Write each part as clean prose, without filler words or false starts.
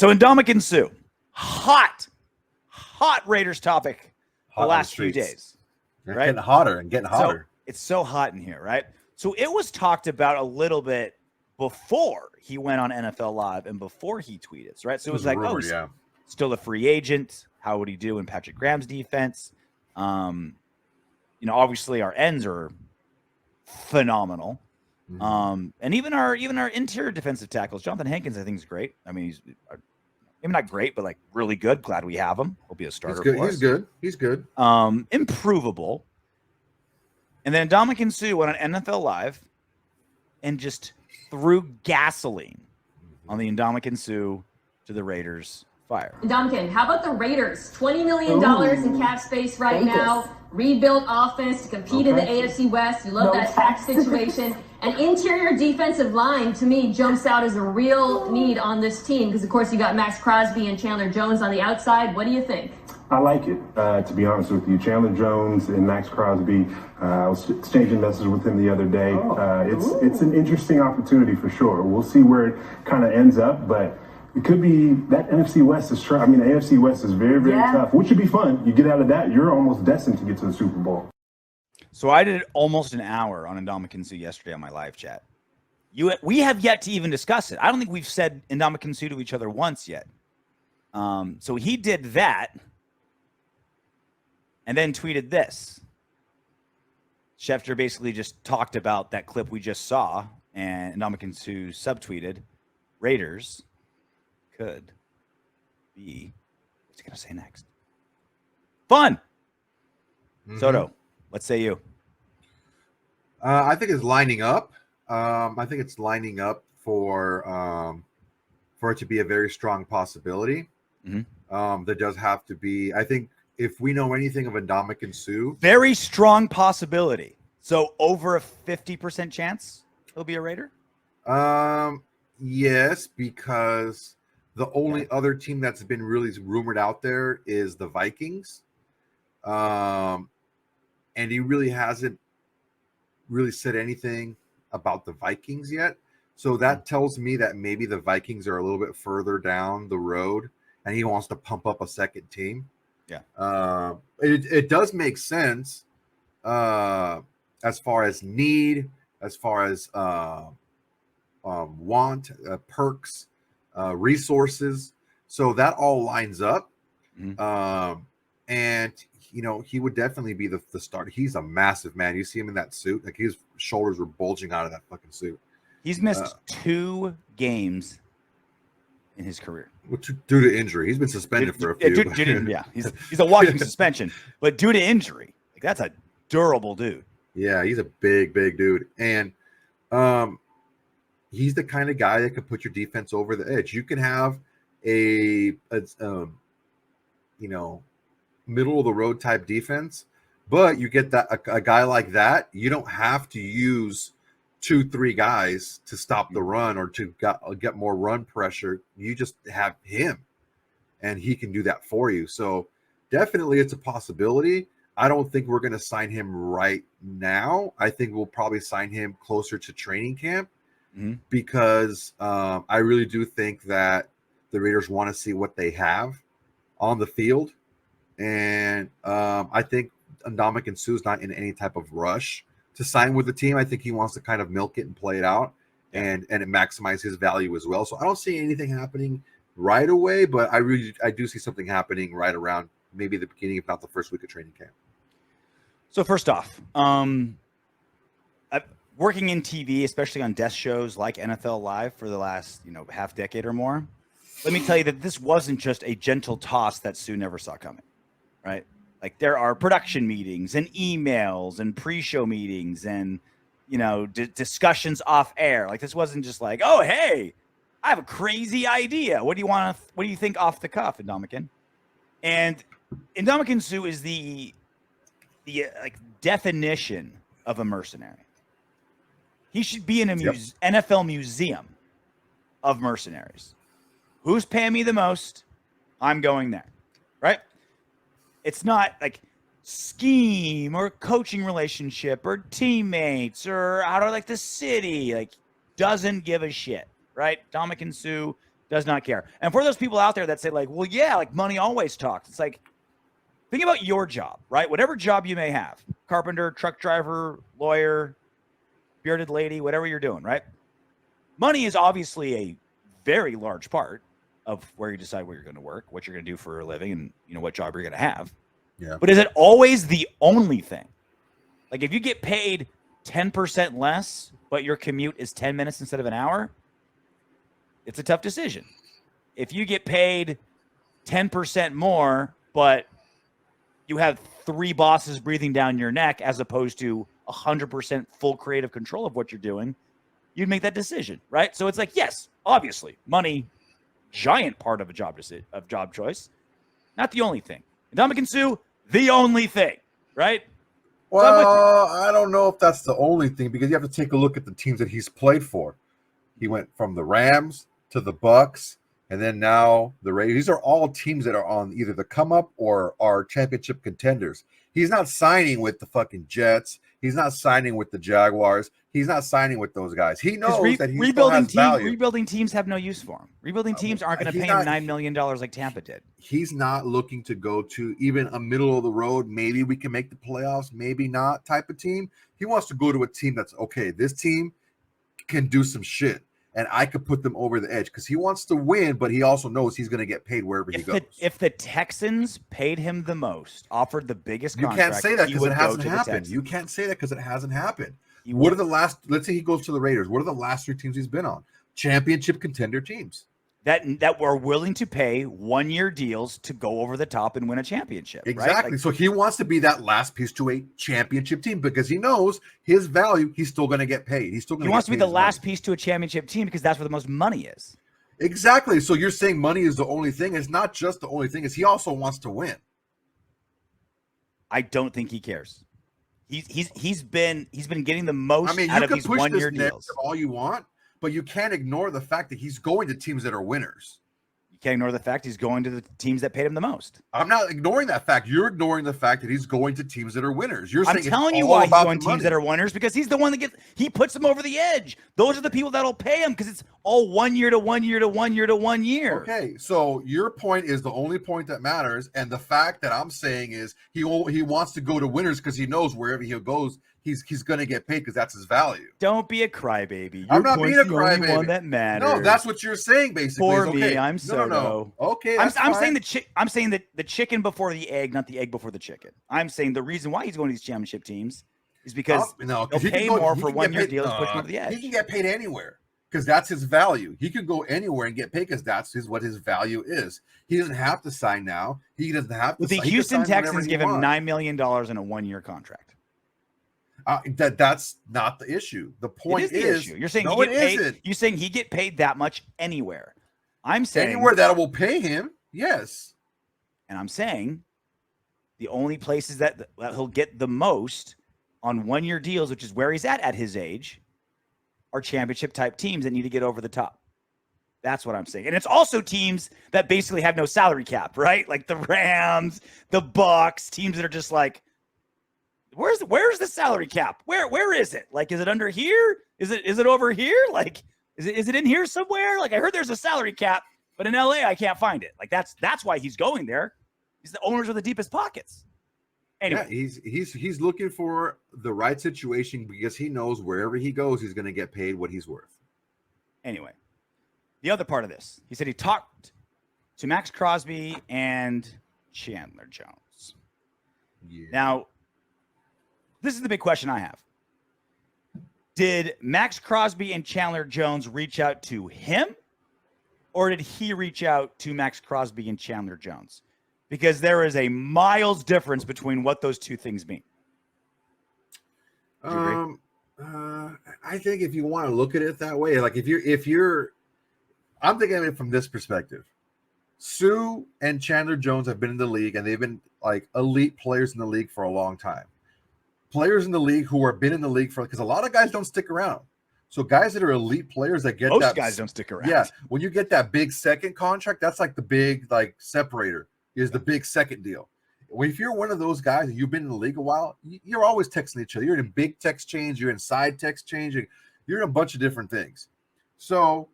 So Ndamukong Suh, hot Raiders topic the last few days. They're right? getting hotter and getting hotter. So it's so hot in here, right? So it was talked about a little bit before he went on NFL Live and before he tweeted, right? So it was like, rumored, he's still a free agent. How would he do in Patrick Graham's defense? Obviously our ends are phenomenal. And even our interior defensive tackles, Jonathan Hankins, I think is great. I mean, he's maybe not great, but like really good. Glad we have him. He'll be a starter. He's good. Improvable. And then Ndamukong Suh went on NFL Live and just threw gasoline on the Ndamukong Suh to the Raiders fire. Ndamukong, how about the Raiders? $20 million in cap space right now. Rebuilt offense to compete in the AFC West. You love that tax situation. An interior defensive line, to me, jumps out as a real need on this team because, of course, you got Maxx Crosby and Chandler Jones on the outside. What do you think? I like it, to be honest with you. Chandler Jones and Maxx Crosby, I was exchanging messages with him the other day. It's an interesting opportunity for sure. We'll see where it kind of ends up, but it could be that NFC West is the AFC West is very, very tough, which should be fun. You get out of that, you're almost destined to get to the Super Bowl. So I did almost an hour on Ndamukong Suh yesterday on my live chat. We have yet to even discuss it. I don't think we've said Ndamukong Suh to each other once yet. So he did that and then tweeted this. Schefter basically just talked about that clip we just saw, and Ndamukong Suh subtweeted, Raiders could be, what's he going to say next? Fun. Soto, what say you? I think it's lining up. I think it's lining up for it to be a very strong possibility. There does have to be, I think, if we know anything of Ndamukong Suh. Very strong possibility. So over a 50% chance he'll be a Raider? Yes, because the only other team that's been really rumored out there is the Vikings. And he really hasn't really said anything about the Vikings yet. So that tells me that maybe the Vikings are a little bit further down the road and he wants to pump up a second team. Yeah. It does make sense as far as need, as far as want, perks, resources. So that all lines up. And he would definitely be the starter. He's a massive man. You see him in that suit, like his shoulders were bulging out of that fucking suit. He's missed 2 games in his career. Due to injury. He's been suspended for a few. He's a walking suspension, but due to injury. Like, that's a durable dude. Yeah, he's a big dude. And he's the kind of guy that could put your defense over the edge. You can have a middle of the road type defense, but you get that a guy like that, you don't have to use 2-3 guys to stop the run or to get more run pressure. You just have him and he can do that for you. So definitely it's a possibility. I don't think we're going to sign him right now. I think we'll probably sign him closer to training camp because I really do think that the Raiders want to see what they have on the field. And I think Ndamukong Suh is not in any type of rush to sign with the team. I think he wants to kind of milk it and play it out and maximize his value as well. So I don't see anything happening right away, but I do see something happening right around maybe the beginning, if not the first week of training camp. So first off, working in TV, especially on desk shows like NFL Live for the last half decade or more, let me tell you that this wasn't just a gentle toss that Suh never saw coming, right? Like, there are production meetings and emails and pre-show meetings and, discussions off air. Like, this wasn't just like, oh, hey, I have a crazy idea. What do you think off the cuff, Ndamukong? And Ndamukong Suh is the definition of a mercenary. He should be in a NFL museum of mercenaries. Who's paying me the most? I'm going there, right? It's not like scheme or coaching relationship or teammates or how do I like the city. Like, doesn't give a shit, right? Ndamukong Suh Does not care. And for those people out there that say like, well, yeah, like money always talks. It's like, think about your job, right? Whatever job you may have, carpenter, truck driver, lawyer, bearded lady, whatever you're doing, right? Money is obviously a very large part of where you decide where you're going to work, what you're going to do for a living, and what job you're going to have. Yeah. But is it always the only thing? Like if you get paid 10% less, but your commute is 10 minutes instead of an hour, it's a tough decision. If you get paid 10% more, but you have 3 bosses breathing down your neck as opposed to 100% full creative control of what you're doing, you'd make that decision, right? So it's like, yes, obviously, money, giant part of a job choice, not the only thing. Ndamukong Suh, the only thing, right? Well, I don't know if that's the only thing because you have to take a look at the teams that he's played for. He went from the Rams to the Bucks, and then now the Raiders. These are all teams that are on either the come up or are championship contenders. He's not signing with the fucking Jets. He's not signing with the Jaguars. He's not signing with those guys. He knows that he still has value. Rebuilding teams have no use for him. Rebuilding teams aren't going to pay him $9 million like Tampa did. He's not looking to go to even a middle of the road. Maybe we can make the playoffs, maybe not type of team. He wants to go to a team that's okay. This team can do some shit, and I could put them over the edge because he wants to win, but he also knows he's going to get paid wherever he goes. If the Texans paid him the most, offered the biggest contract, you can't say that because it hasn't happened. You can't say that because it hasn't happened. What are the last? Let's say he goes to the Raiders. What are the last 3 teams he's been on? Championship contender teams that were willing to pay 1-year deals to go over the top and win a championship. Exactly. Right? Like, so he wants to be that last piece to a championship team because he knows his value. He's still going to get paid. He's still going. He wants to be the last piece to a championship team because that's where the most money is. Exactly. So you're saying money is the only thing? It's not just the only thing. Is he also wants to win? I don't think he cares. He's been getting the most out of these 1-year deals. All you want, but you can't ignore the fact that he's going to teams that are winners. You can't ignore the fact he's going to the teams that paid him the most. I'm not ignoring that fact. You're ignoring the fact that he's going to teams that are winners. I'm telling you why he's going to teams that are winners because he's the one that he puts them over the edge. Those are the people that'll pay him because it's all 1 year to 1 year to 1 year to 1 year. Okay, so your point is the only point that matters, and the fact that I'm saying is he wants to go to winners because he knows wherever he goes, he's going to get paid because that's his value. Don't be a crybaby. I'm not being a crybaby. One that matters. No, that's what you're saying basically. For me, I'm Soto. No. Okay, I'm saying the chicken before the egg, not the egg before the chicken. I'm saying the reason why he's going to these championship teams is because they'll pay more for 1-year deals, push him over the edge. He can get paid anywhere because that's his value. He can go anywhere and get paid because that's what his value is. He doesn't have to sign now. He doesn't have to. The Houston Texans give him $9 million in a 1-year contract. That's not the issue. The point is you're saying no, it isn't. You're saying he get paid that much anywhere. I'm saying anywhere that will pay him, yes. And I'm saying the only places that he'll get the most on 1-year deals, which is where he's at his age, are championship type teams that need to get over the top. That's what I'm saying. And it's also teams that basically have no salary cap, right? Like the Rams, the Bucks, teams that are just like, where's the salary cap? Where is it? Like, is it under here? Is it over here? Like, is it in here somewhere? Like, I heard there's a salary cap, but in LA I can't find it. Like, that's why he's going there. He's the owners with the deepest pockets. Anyway, yeah, he's looking for the right situation because he knows wherever he goes, he's going to get paid what he's worth. Anyway, the other part of this, he said he talked to Maxx Crosby and Chandler Jones. Yeah. Now, this is the big question I have. Did Maxx Crosby and Chandler Jones reach out to him, or did he reach out to Maxx Crosby and Chandler Jones? Because there is a miles difference between what those two things mean. Do you agree? I think if you want to look at it that way, like if you're, I'm thinking of it from this perspective. Suh and Chandler Jones have been in the league, and they've been like elite players in the league for a long time. Players in the league who have been in the league for, because a lot of guys don't stick around. So guys that are elite players that get most guys don't stick around. Yeah, when you get that big second contract, that's like the big like separator is the big second deal. If you're one of those guys and you've been in the league a while, you're always texting each other. You're in big text chains, you're in side text chains, you're in a bunch of different things. So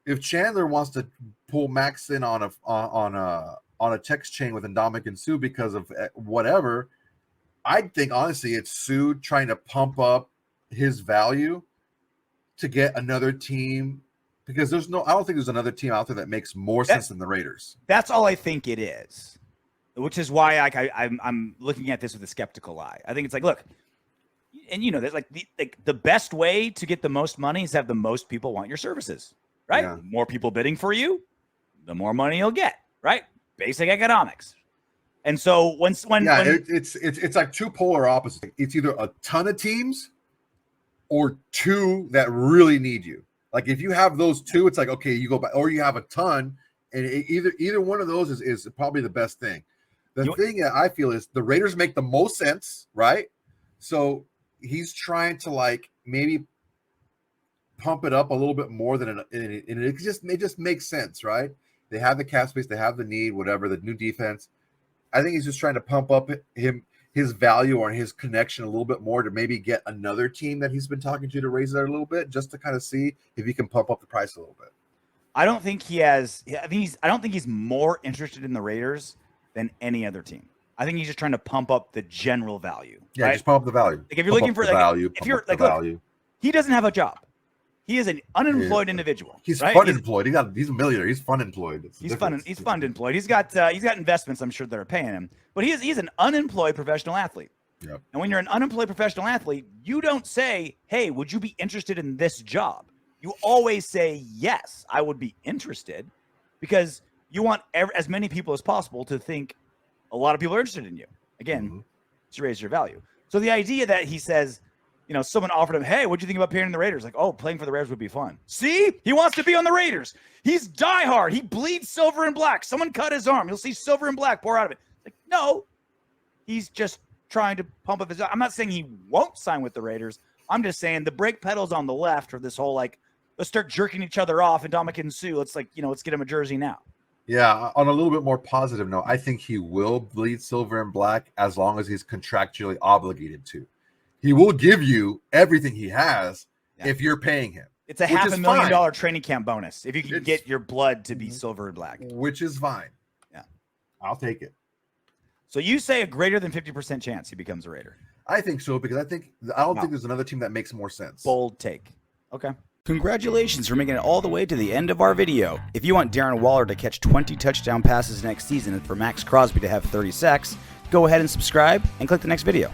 if Chandler wants to pull Maxx in on a text chain with Ndamukong Suh because of whatever, I think honestly it's Suh trying to pump up his value to get another team, because I don't think there's another team out there that makes more sense than the Raiders. That's all I think it is, which is why I'm looking at this with a skeptical eye. I think it's like, look, and there's like the best way to get the most money is to have the most people want your services, right? Yeah. The more people bidding for you, the more money you'll get, right? Basic economics. And so when it's like two polar opposites. It's either a ton of teams or two that really need you. Like if you have those two, it's like, okay, you go back, or you have a ton, and either one of those is probably the best thing. The thing that I feel is the Raiders make the most sense, right? So he's trying to like maybe pump it up a little bit more and it just makes sense, right? They have the cap space, they have the need, whatever, the new defense. I think he's just trying to pump up his value or his connection a little bit more to maybe get another team that he's been talking to raise it a little bit, just to kind of see if he can pump up the price a little bit. I don't think he has. I don't think he's more interested in the Raiders than any other team. I think he's just trying to pump up the general value. Yeah, right? just pump up the value. Like if you're looking for value, if you're like, look, he doesn't have a job. He is an unemployed individual. He's right? fun employed. He's a millionaire. He's fun employed. He's fun employed. He's got investments, I'm sure, that are paying him. But he's an unemployed professional athlete. Yep. And when you're an unemployed professional athlete, you don't say, "Hey, would you be interested in this job?" You always say, "Yes, I would be interested," because you want as many people as possible to think a lot of people are interested in you. Again, to raise your value. So the idea that he says, someone offered him, "Hey, what'd you think about playing in the Raiders?" Like, "Oh, playing for the Raiders would be fun." See, he wants to be on the Raiders. He's diehard. He bleeds silver and black. Someone cut his arm. You'll see silver and black pour out of it. Like, no, he's just trying to pump up his. I'm not saying he won't sign with the Raiders. I'm just saying the brake pedal's on the left for this whole like, let's start jerking each other off. And Ndamukong Suh, let's let's get him a jersey now. Yeah, on a little bit more positive note, I think he will bleed silver and black as long as he's contractually obligated to. He will give you everything he has if you're paying him. It's a $500,000 training camp bonus if you can get your blood to be silver and black. Which is fine. Yeah. I'll take it. So you say a greater than 50% chance he becomes a Raider? I think so, because I don't think there's another team that makes more sense. Bold take. Okay. Congratulations for making it all the way to the end of our video. If you want Darren Waller to catch 20 touchdown passes next season and for Maxx Crosby to have 30 sacks, go ahead and subscribe and click the next video.